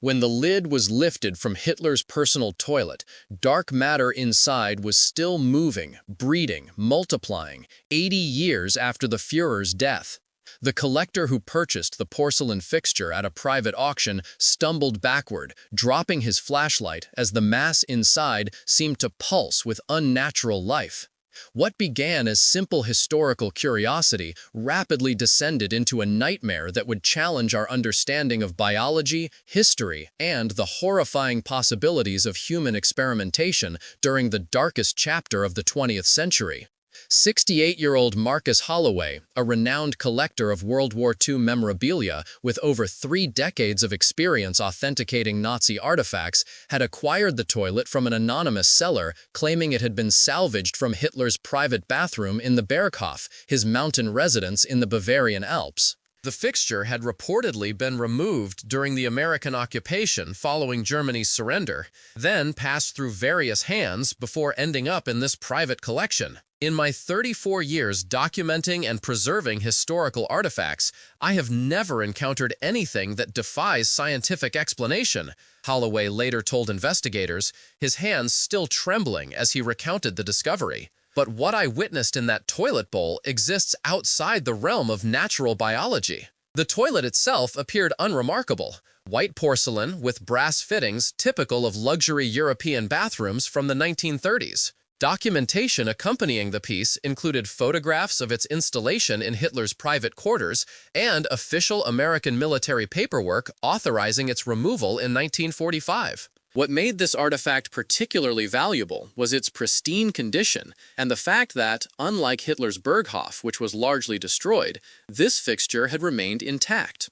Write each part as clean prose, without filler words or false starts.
When the lid was lifted from Hitler's personal toilet, dark matter inside was still moving, breeding, multiplying, 80 years after the Führer's death. The collector who purchased the porcelain fixture at a private auction stumbled backward, dropping his flashlight as the mass inside seemed to pulse with unnatural life. What began as simple historical curiosity rapidly descended into a nightmare that would challenge our understanding of biology, history, and the horrifying possibilities of human experimentation during the darkest chapter of the 20th century. 68-year-old Marcus Holloway, a renowned collector of World War II memorabilia with over 3 decades of experience authenticating Nazi artifacts, had acquired the toilet from an anonymous seller, claiming it had been salvaged from Hitler's private bathroom in the Berghof, his mountain residence in the Bavarian Alps. The fixture had reportedly been removed during the American occupation following Germany's surrender, then passed through various hands before ending up in this private collection. In my 34 years documenting and preserving historical artifacts, I have never encountered anything that defies scientific explanation, Holloway later told investigators, his hands still trembling as he recounted the discovery. But what I witnessed in that toilet bowl exists outside the realm of natural biology. The toilet itself appeared unremarkable. White porcelain with brass fittings typical of luxury European bathrooms from the 1930s. Documentation accompanying the piece included photographs of its installation in Hitler's private quarters and official American military paperwork authorizing its removal in 1945. What made this artifact particularly valuable was its pristine condition and the fact that, unlike Hitler's Berghof, which was largely destroyed, this fixture had remained intact.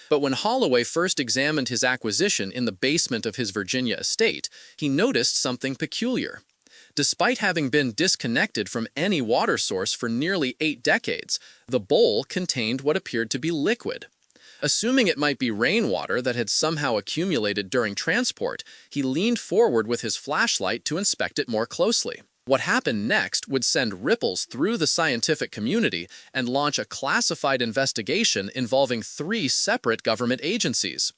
But when Holloway first examined his acquisition in the basement of his Virginia estate, he noticed something peculiar. Despite having been disconnected from any water source for nearly 8 decades, the bowl contained what appeared to be liquid. Assuming it might be rainwater that had somehow accumulated during transport, he leaned forward with his flashlight to inspect it more closely. What happened next would send ripples through the scientific community and launch a classified investigation involving 3 separate government agencies.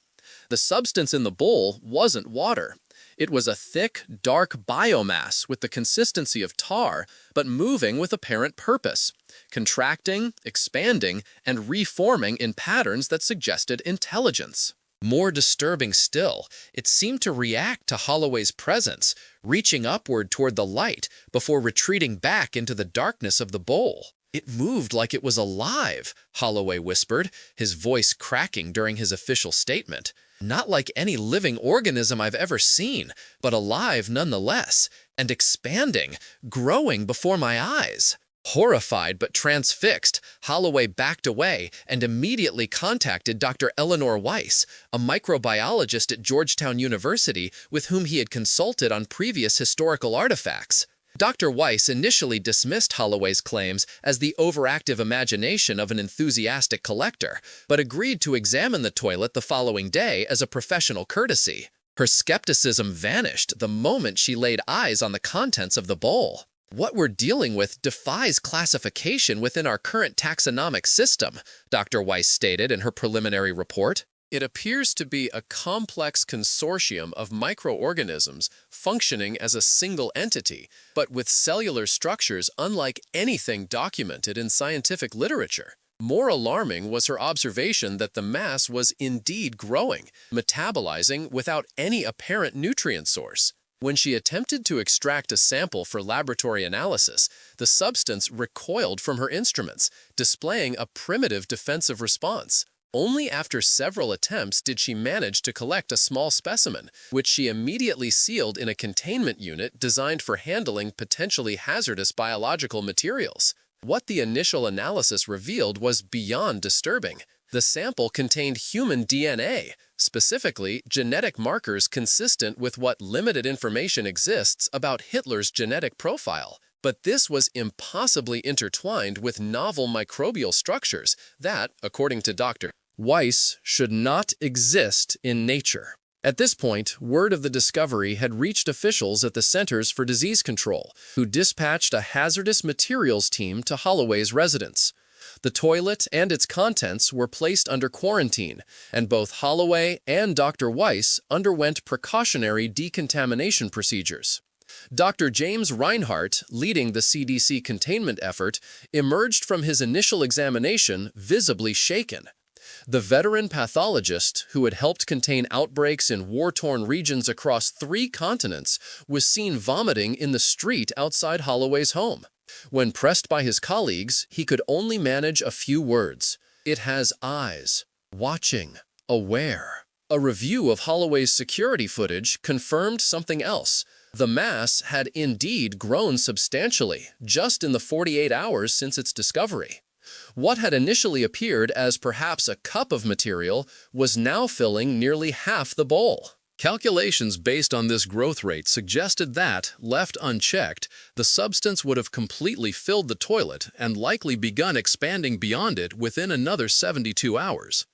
The substance in the bowl wasn't water. It was a thick, dark biomass with the consistency of tar, but moving with apparent purpose, contracting, expanding, and reforming in patterns that suggested intelligence. More disturbing still, it seemed to react to Holloway's presence, reaching upward toward the light before retreating back into the darkness of the bowl. It moved like it was alive, Holloway whispered, his voice cracking during his official statement. Not like any living organism I've ever seen, but alive nonetheless, and expanding, growing before my eyes. Horrified but transfixed, Holloway backed away and immediately contacted Dr. Eleanor Weiss, a microbiologist at Georgetown University with whom he had consulted on previous historical artifacts. Dr. Weiss initially dismissed Holloway's claims as the overactive imagination of an enthusiastic collector, but agreed to examine the toilet the following day as a professional courtesy. Her skepticism vanished the moment she laid eyes on the contents of the bowl. What we're dealing with defies classification within our current taxonomic system, Dr. Weiss stated in her preliminary report. It appears to be a complex consortium of microorganisms functioning as a single entity, but with cellular structures unlike anything documented in scientific literature. More alarming was her observation that the mass was indeed growing, metabolizing without any apparent nutrient source. When she attempted to extract a sample for laboratory analysis, the substance recoiled from her instruments, displaying a primitive defensive response. Only after several attempts did she manage to collect a small specimen, which she immediately sealed in a containment unit designed for handling potentially hazardous biological materials. What the initial analysis revealed was beyond disturbing. The sample contained human DNA, specifically genetic markers consistent with what limited information exists about Hitler's genetic profile. But this was impossibly intertwined with novel microbial structures that, according to Dr. Weiss, should not exist in nature. At this point, word of the discovery had reached officials at the Centers for Disease Control, who dispatched a hazardous materials team to Holloway's residence. The toilet and its contents were placed under quarantine, and both Holloway and Dr. Weiss underwent precautionary decontamination procedures. Dr. James Reinhardt, leading the CDC containment effort, emerged from his initial examination visibly shaken. The veteran pathologist, who had helped contain outbreaks in war-torn regions across 3 continents, was seen vomiting in the street outside Holloway's home. When pressed by his colleagues, he could only manage a few words. "It has eyes. Watching. Aware." A review of Holloway's security footage confirmed something else. The mass had indeed grown substantially, just in the 48 hours since its discovery. What had initially appeared as perhaps a cup of material was now filling nearly half the bowl. Calculations based on this growth rate suggested that, left unchecked, the substance would have completely filled the toilet and likely begun expanding beyond it within another 72 hours.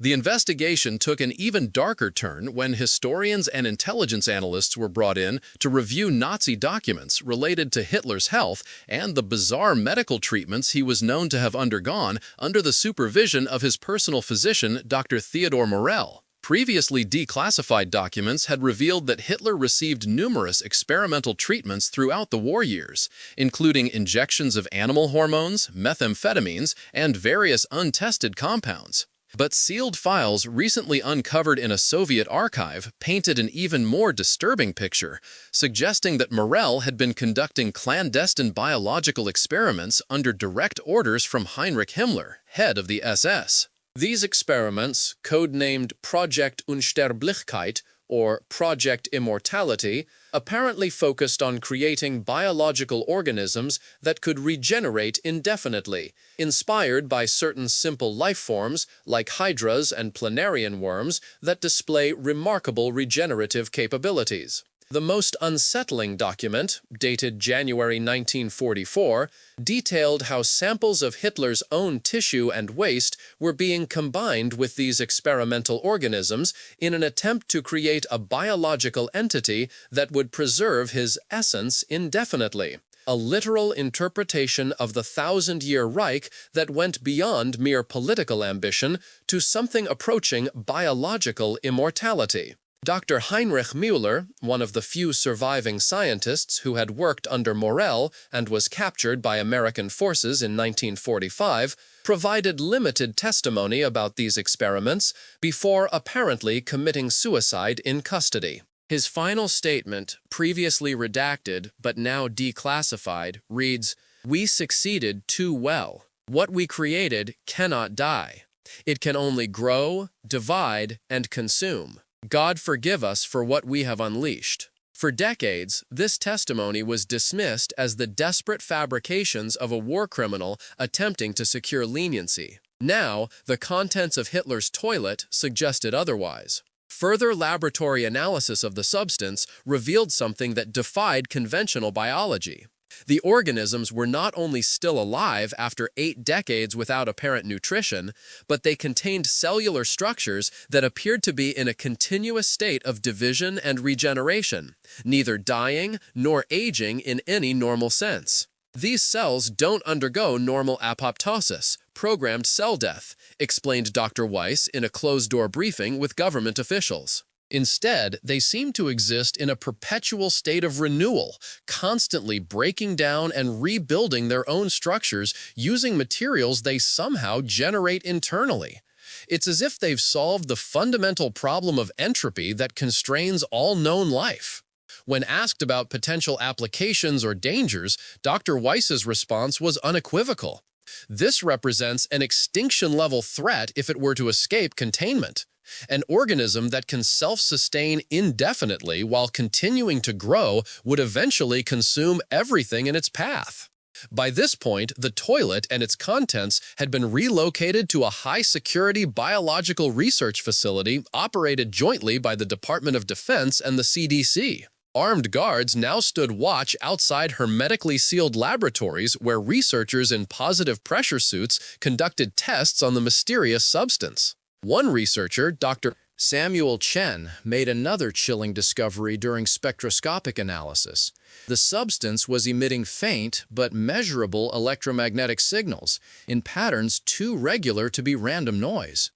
The investigation took an even darker turn when historians and intelligence analysts were brought in to review Nazi documents related to Hitler's health and the bizarre medical treatments he was known to have undergone under the supervision of his personal physician, Dr. Theodor Morell. Previously declassified documents had revealed that Hitler received numerous experimental treatments throughout the war years, including injections of animal hormones, methamphetamines, and various untested compounds. But sealed files recently uncovered in a Soviet archive painted an even more disturbing picture, suggesting that Morell had been conducting clandestine biological experiments under direct orders from Heinrich Himmler, head of the SS. These experiments, codenamed Project Unsterblichkeit, or Project Immortality, apparently focused on creating biological organisms that could regenerate indefinitely, inspired by certain simple life forms like hydras and planarian worms that display remarkable regenerative capabilities. The most unsettling document, dated January 1944, detailed how samples of Hitler's own tissue and waste were being combined with these experimental organisms in an attempt to create a biological entity that would preserve his essence indefinitely. A literal interpretation of the thousand-year Reich that went beyond mere political ambition to something approaching biological immortality. Dr. Heinrich Müller, one of the few surviving scientists who had worked under Morell and was captured by American forces in 1945, provided limited testimony about these experiments before apparently committing suicide in custody. His final statement, previously redacted but now declassified, reads, "We succeeded too well. What we created cannot die. It can only grow, divide, and consume. God forgive us for what we have unleashed." For decades, this testimony was dismissed as the desperate fabrications of a war criminal attempting to secure leniency. Now, the contents of Hitler's toilet suggested otherwise. Further laboratory analysis of the substance revealed something that defied conventional biology. The organisms were not only still alive after 8 decades without apparent nutrition, but they contained cellular structures that appeared to be in a continuous state of division and regeneration, neither dying nor aging in any normal sense. These cells don't undergo normal apoptosis, programmed cell death, explained Dr. Weiss in a closed-door briefing with government officials. Instead, they seem to exist in a perpetual state of renewal, constantly breaking down and rebuilding their own structures using materials they somehow generate internally. It's as if they've solved the fundamental problem of entropy that constrains all known life. When asked about potential applications or dangers, Dr. Weiss's response was unequivocal. This represents an extinction-level threat if it were to escape containment. An organism that can self-sustain indefinitely while continuing to grow would eventually consume everything in its path. By this point, the toilet and its contents had been relocated to a high-security biological research facility operated jointly by the Department of Defense and the CDC. Armed guards now stood watch outside hermetically sealed laboratories where researchers in positive pressure suits conducted tests on the mysterious substance. One researcher, Dr. Samuel Chen made another chilling discovery during spectroscopic analysis. The substance was emitting faint but measurable electromagnetic signals in patterns too regular to be random noise.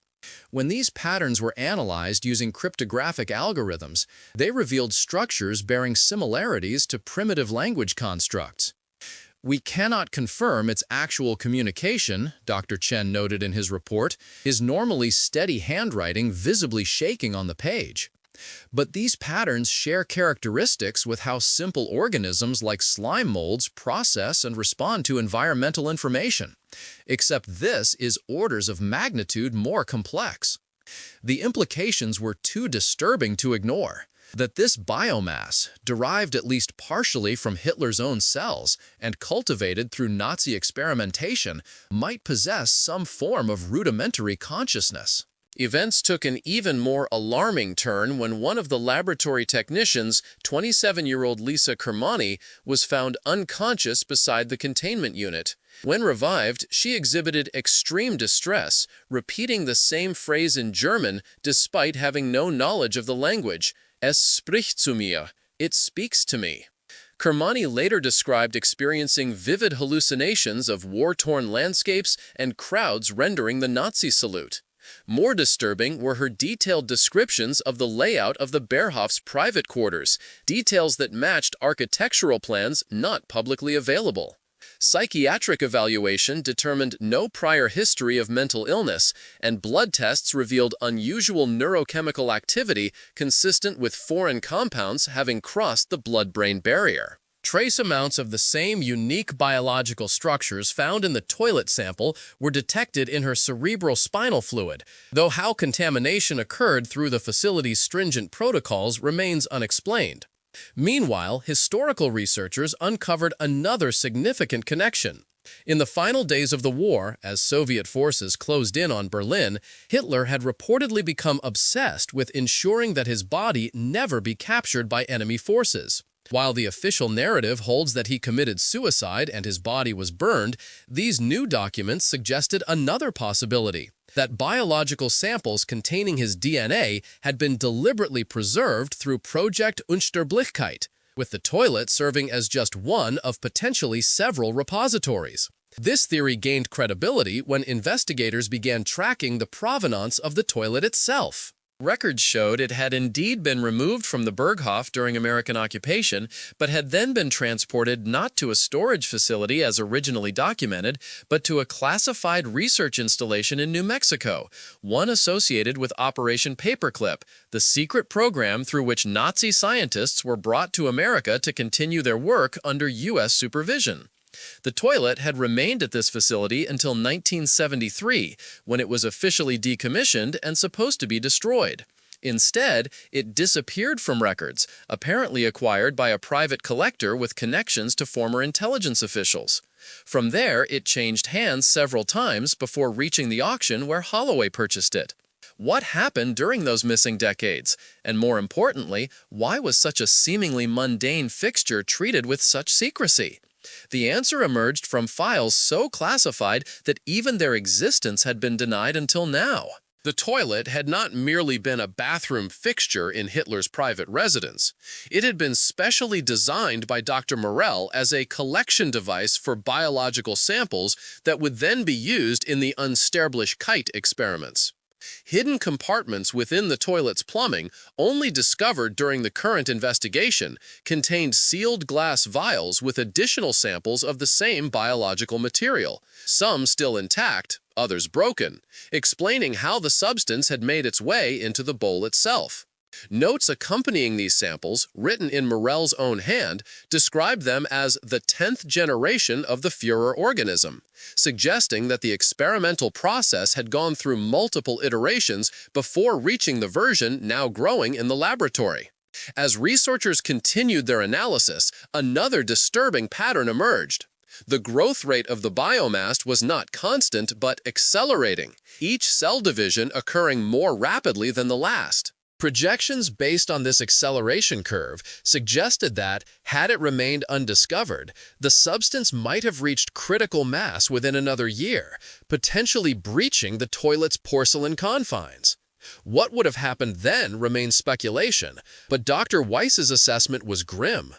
When these patterns were analyzed using cryptographic algorithms, they revealed structures bearing similarities to primitive language constructs. "We cannot confirm its actual communication," Dr. Chen noted in his report, "is normally steady handwriting visibly shaking on the page. But these patterns share characteristics with how simple organisms like slime molds process and respond to environmental information. Except this is orders of magnitude more complex." The implications were too disturbing to ignore. That this biomass, derived at least partially from Hitler's own cells and cultivated through Nazi experimentation, might possess some form of rudimentary consciousness. Events took an even more alarming turn when one of the laboratory technicians, 27-year-old Lisa Kermani, was found unconscious beside the containment unit. When revived, she exhibited extreme distress, repeating the same phrase in German despite having no knowledge of the language. "Es spricht zu mir," it speaks to me. Kermani later described experiencing vivid hallucinations of war-torn landscapes and crowds rendering the Nazi salute. More disturbing were her detailed descriptions of the layout of the Beerhoff's private quarters, details that matched architectural plans not publicly available. Psychiatric evaluation determined no prior history of mental illness, and blood tests revealed unusual neurochemical activity consistent with foreign compounds having crossed the blood-brain barrier. Trace amounts of the same unique biological structures found in the toilet sample were detected in her cerebral spinal fluid, though how contamination occurred through the facility's stringent protocols remains unexplained. Meanwhile, historical researchers uncovered another significant connection. In the final days of the war, as Soviet forces closed in on Berlin, Hitler had reportedly become obsessed with ensuring that his body never be captured by enemy forces. While the official narrative holds that he committed suicide and his body was burned, these new documents suggested another possibility: that biological samples containing his DNA had been deliberately preserved through Project Unsterblichkeit, with the toilet serving as just one of potentially several repositories. This theory gained credibility when investigators began tracking the provenance of the toilet itself. Records showed it had indeed been removed from the Berghof during American occupation, but had then been transported not to a storage facility as originally documented, but to a classified research installation in New Mexico, one associated with Operation Paperclip, the secret program through which Nazi scientists were brought to America to continue their work under U.S. supervision. The toilet had remained at this facility until 1973, when it was officially decommissioned and supposed to be destroyed. Instead, it disappeared from records, apparently acquired by a private collector with connections to former intelligence officials. From there, it changed hands several times before reaching the auction where Holloway purchased it. What happened during those missing decades? And more importantly, why was such a seemingly mundane fixture treated with such secrecy? The answer emerged from files so classified that even their existence had been denied until now. The toilet had not merely been a bathroom fixture in Hitler's private residence. It had been specially designed by Dr. Morell as a collection device for biological samples that would then be used in the Unsterblichkeit experiments. Hidden compartments within the toilet's plumbing, only discovered during the current investigation, contained sealed glass vials with additional samples of the same biological material, some still intact, others broken, explaining how the substance had made its way into the bowl itself. Notes accompanying these samples, written in Morell's own hand, described them as the 10th generation of the Führer organism, suggesting that the experimental process had gone through multiple iterations before reaching the version now growing in the laboratory. As researchers continued their analysis, another disturbing pattern emerged. The growth rate of the biomass was not constant but accelerating, each cell division occurring more rapidly than the last. Projections based on this acceleration curve suggested that, had it remained undiscovered, the substance might have reached critical mass within another year, potentially breaching the toilet's porcelain confines. What would have happened then remains speculation, but Dr. Weiss's assessment was grim.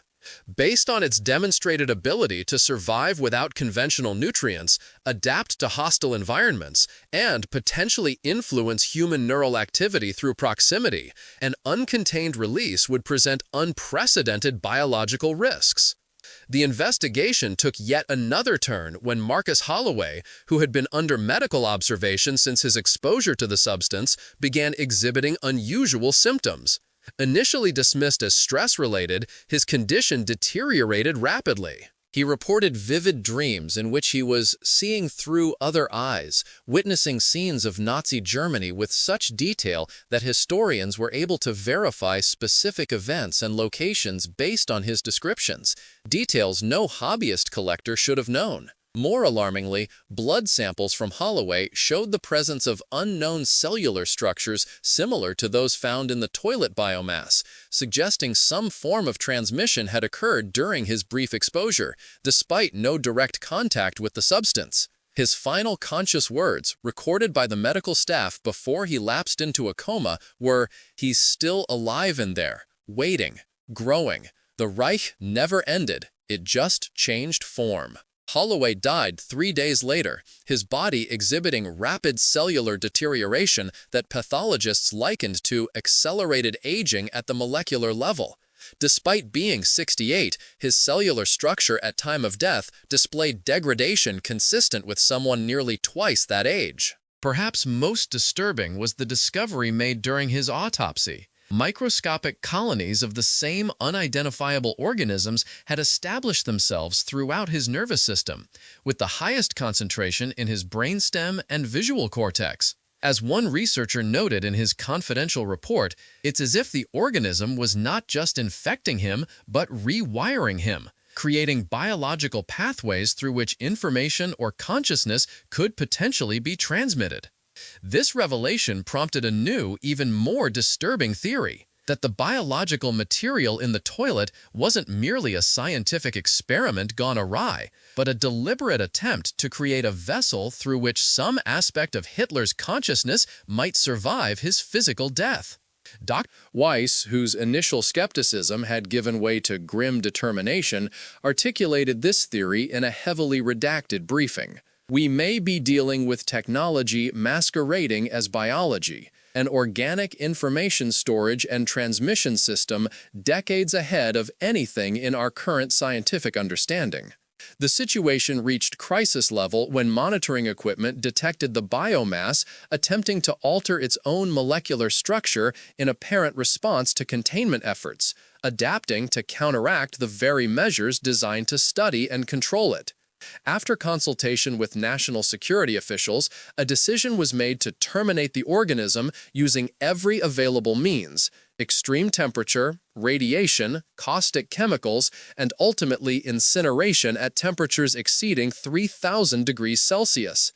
Based on its demonstrated ability to survive without conventional nutrients, adapt to hostile environments, and potentially influence human neural activity through proximity, an uncontained release would present unprecedented biological risks. The investigation took yet another turn when Marcus Holloway, who had been under medical observation since his exposure to the substance, began exhibiting unusual symptoms. Initially dismissed as stress-related, his condition deteriorated rapidly. He reported vivid dreams in which he was seeing through other eyes, witnessing scenes of Nazi Germany with such detail that historians were able to verify specific events and locations based on his descriptions, details no hobbyist collector should have known. More alarmingly, blood samples from Holloway showed the presence of unknown cellular structures similar to those found in the toilet biomass, suggesting some form of transmission had occurred during his brief exposure, despite no direct contact with the substance. His final conscious words, recorded by the medical staff before he lapsed into a coma, were, "He's still alive in there, waiting, growing. The Reich never ended, it just changed form." Holloway died 3 days later, his body exhibiting rapid cellular deterioration that pathologists likened to accelerated aging at the molecular level. Despite being 68, his cellular structure at time of death displayed degradation consistent with someone nearly twice that age. Perhaps most disturbing was the discovery made during his autopsy. Microscopic colonies of the same unidentifiable organisms had established themselves throughout his nervous system, with the highest concentration in his brainstem and visual cortex. As one researcher noted in his confidential report, it's as if the organism was not just infecting him, but rewiring him, creating biological pathways through which information or consciousness could potentially be transmitted. This revelation prompted a new, even more disturbing theory, that the biological material in the toilet wasn't merely a scientific experiment gone awry, but a deliberate attempt to create a vessel through which some aspect of Hitler's consciousness might survive his physical death. Dr. Weiss, whose initial skepticism had given way to grim determination, articulated this theory in a heavily redacted briefing. "We may be dealing with technology masquerading as biology, an organic information storage and transmission system decades ahead of anything in our current scientific understanding." The situation reached crisis level when monitoring equipment detected the biomass attempting to alter its own molecular structure in apparent response to containment efforts, adapting to counteract the very measures designed to study and control it. After consultation with national security officials, a decision was made to terminate the organism using every available means: extreme temperature, radiation, caustic chemicals, and ultimately incineration at temperatures exceeding 3,000 degrees Celsius.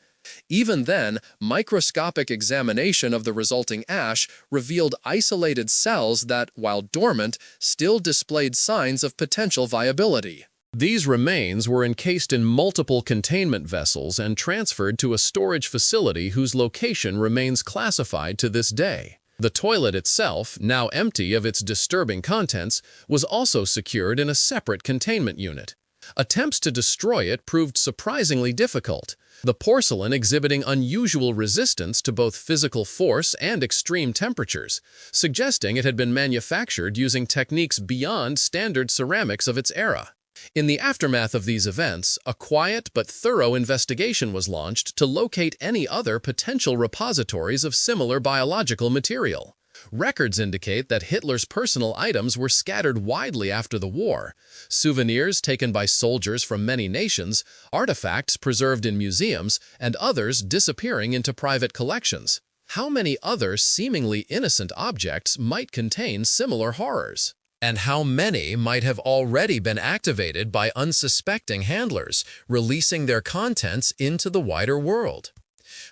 Even then, microscopic examination of the resulting ash revealed isolated cells that, while dormant, still displayed signs of potential viability. These remains were encased in multiple containment vessels and transferred to a storage facility whose location remains classified to this day. The toilet itself, now empty of its disturbing contents, was also secured in a separate containment unit. Attempts to destroy it proved surprisingly difficult, the porcelain exhibiting unusual resistance to both physical force and extreme temperatures, suggesting it had been manufactured using techniques beyond standard ceramics of its era. In the aftermath of these events, a quiet but thorough investigation was launched to locate any other potential repositories of similar biological material. Records indicate that Hitler's personal items were scattered widely after the war: souvenirs taken by soldiers from many nations, artifacts preserved in museums, and others disappearing into private collections. How many other seemingly innocent objects might contain similar horrors? And how many might have already been activated by unsuspecting handlers, releasing their contents into the wider world?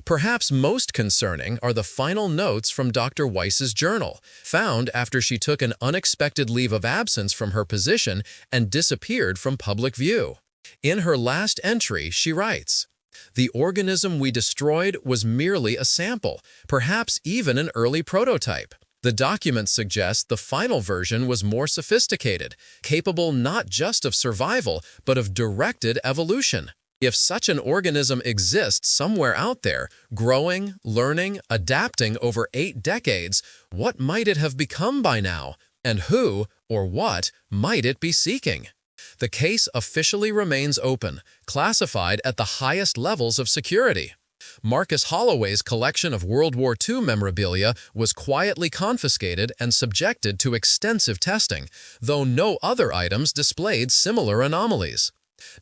Perhaps most concerning are the final notes from Dr. Weiss's journal, found after she took an unexpected leave of absence from her position and disappeared from public view. In her last entry, she writes, The organism we destroyed was merely a sample, perhaps even an early prototype. The documents suggest the final version was more sophisticated, capable not just of survival, but of directed evolution. If such an organism exists somewhere out there, growing, learning, adapting over 8 decades, what might it have become by now? And who, or what, might it be seeking? The case officially remains open, classified at the highest levels of security. Marcus Holloway's collection of World War II memorabilia was quietly confiscated and subjected to extensive testing, though no other items displayed similar anomalies.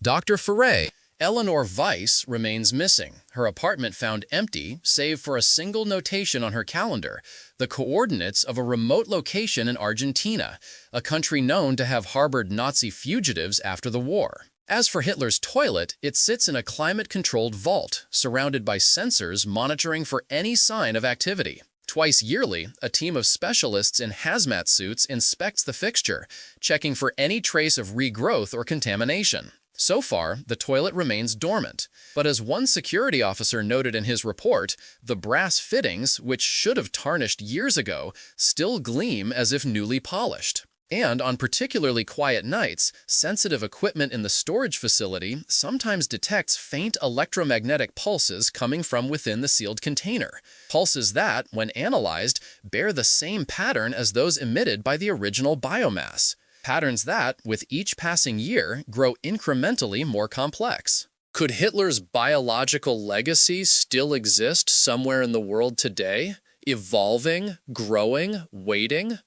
Dr. FÜHRER'S Eleanor Weiss remains missing, her apartment found empty, save for a single notation on her calendar, the coordinates of a remote location in Argentina, a country known to have harbored Nazi fugitives after the war. As for Hitler's toilet, it sits in a climate-controlled vault, surrounded by sensors monitoring for any sign of activity. Twice yearly, a team of specialists in hazmat suits inspects the fixture, checking for any trace of regrowth or contamination. So far, the toilet remains dormant, but as one security officer noted in his report, the brass fittings, which should have tarnished years ago, still gleam as if newly polished. And on particularly quiet nights, sensitive equipment in the storage facility sometimes detects faint electromagnetic pulses coming from within the sealed container. Pulses that, when analyzed, bear the same pattern as those emitted by the original biomass. Patterns that, with each passing year, grow incrementally more complex. Could Hitler's biological legacy still exist somewhere in the world today, evolving, growing, waiting?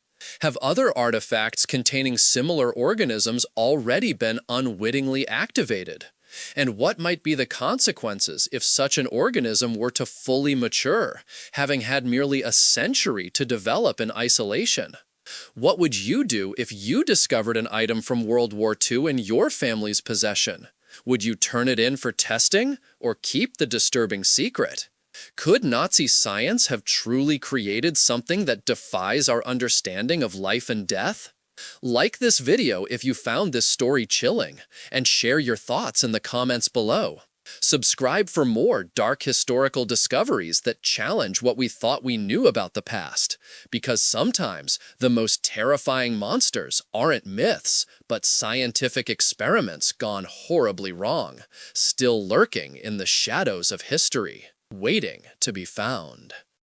Have other artifacts containing similar organisms already been unwittingly activated? And what might be the consequences if such an organism were to fully mature, having had merely a century to develop in isolation? What would you do if you discovered an item from World War II in your family's possession? Would you turn it in for testing or keep the disturbing secret? Could Nazi science have truly created something that defies our understanding of life and death? Like this video if you found this story chilling, and share your thoughts in the comments below. Subscribe for more dark historical discoveries that challenge what we thought we knew about the past, because sometimes the most terrifying monsters aren't myths, but scientific experiments gone horribly wrong, still lurking in the shadows of history, waiting to be found.